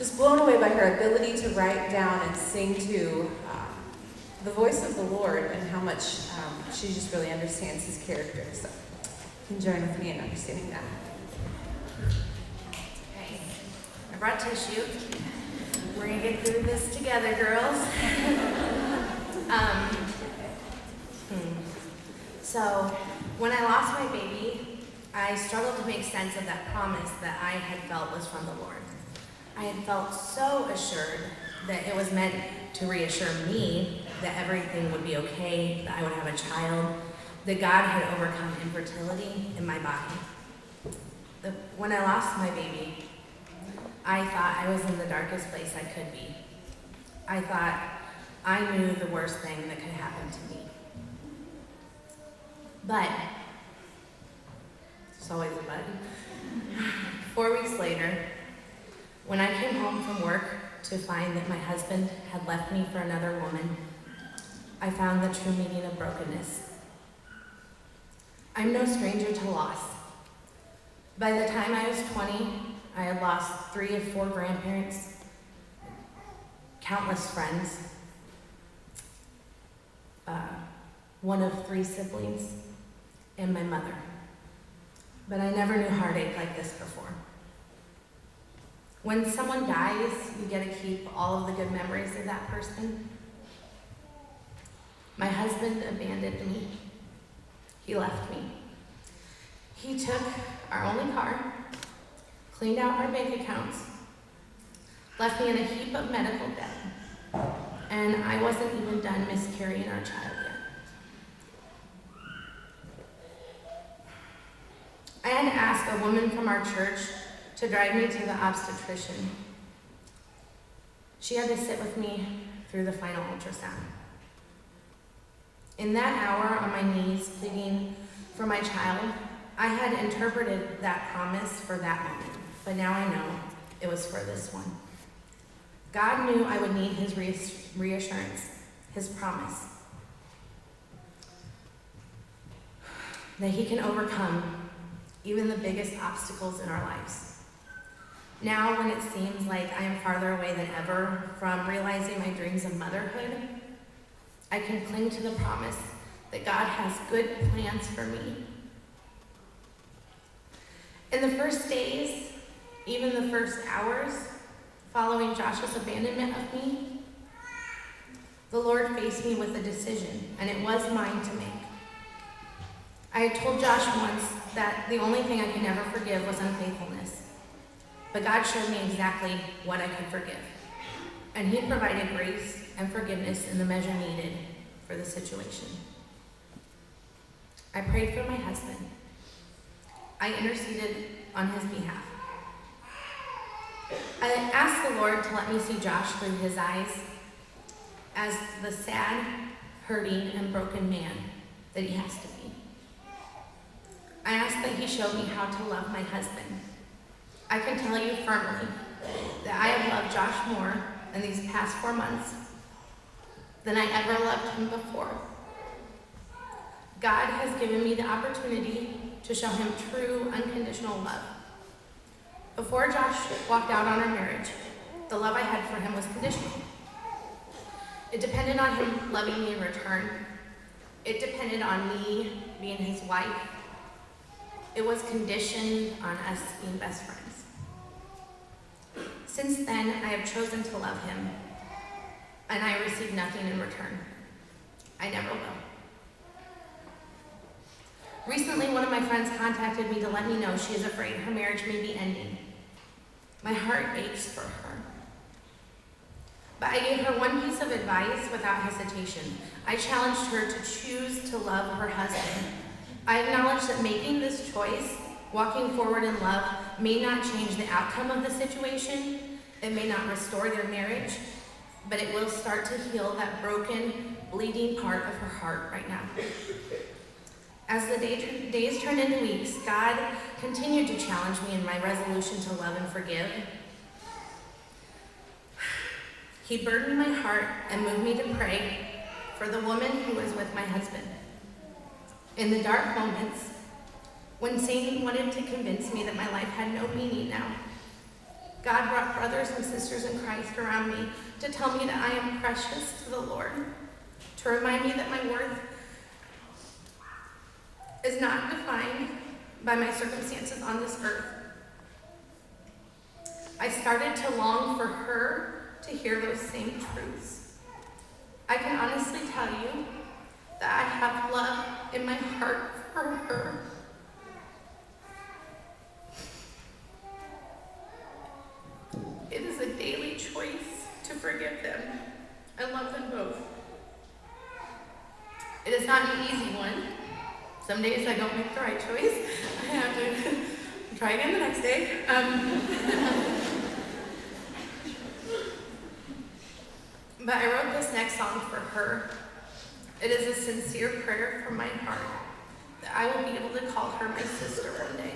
just blown away by her ability to write down and sing to the voice of the Lord and how much she just really understands his character. So you can join with me in understanding that. Okay, I brought tissue. We're gonna get through this together, girls. So when I lost my baby, I struggled to make sense of that promise that I had felt was from the Lord. I had felt so assured that it was meant to reassure me that everything would be okay, that I would have a child, that God had overcome infertility in my body. When I lost my baby, I thought I was in the darkest place I could be. I thought I knew the worst thing that could happen to me. But, there's always a but. 4 weeks later, when I came home from work to find that my husband had left me for another woman, I found the true meaning of brokenness. I'm no stranger to loss. By the time I was 20, I had lost 3 of 4 grandparents, countless friends, 1 of 3 siblings, and my mother. But I never knew heartache like this before. When someone dies, you get to keep all of the good memories of that person. My husband abandoned me. He left me. He took our only car, cleaned out our bank accounts, left me in a heap of medical debt, and I wasn't even done miscarrying our child yet. I had to ask a woman from our church to drive me to the obstetrician. She had to sit with me through the final ultrasound. In that hour on my knees pleading for my child, I had interpreted that promise for that moment, but now I know it was for this one. God knew I would need his reassurance, his promise, that he can overcome even the biggest obstacles in our lives. Now, when it seems like I am farther away than ever from realizing my dreams of motherhood, I can cling to the promise that God has good plans for me. In the first days, even the first hours following Josh's abandonment of me, the Lord faced me with a decision, and it was mine to make. I had told Josh once that the only thing I could never forgive was unfaithfulness. But God showed me exactly what I could forgive. And he provided grace and forgiveness in the measure needed for the situation. I prayed for my husband. I interceded on his behalf. I asked the Lord to let me see Josh through his eyes as the sad, hurting, and broken man that he has to be. I asked that he show me how to love my husband. I can tell you firmly that I have loved Josh more in these past 4 months than I ever loved him before. God has given me the opportunity to show him true, unconditional love. Before Josh walked out on our marriage, the love I had for him was conditional. It depended on him loving me in return. It depended on me being his wife. It was conditioned on us being best friends. Since then, I have chosen to love him, and I receive nothing in return. I never will. Recently, one of my friends contacted me to let me know she is afraid her marriage may be ending. My heart aches for her. But I gave her one piece of advice without hesitation. I challenged her to choose to love her husband. I acknowledge that making this choice, walking forward in love, may not change the outcome of the situation. It may not restore their marriage, but it will start to heal that broken, bleeding part of her heart right now. As the days turned into weeks, God continued to challenge me in my resolution to love and forgive. He burdened my heart and moved me to pray for the woman who was with my husband. In the dark moments, when Satan wanted to convince me that my life had no meaning now, God brought brothers and sisters in Christ around me to tell me that I am precious to the Lord, to remind me that my worth is not defined by my circumstances on this earth. I started to long for her to hear those same truths. I can honestly tell you that I have love in my heart for her. It is a daily choice to forgive them and love them both. It is not an easy one. Some days I don't make the right choice. I have to try again the next day. But I wrote this next song for her. It is a sincere prayer from my heart that I will be able to call her my sister one day.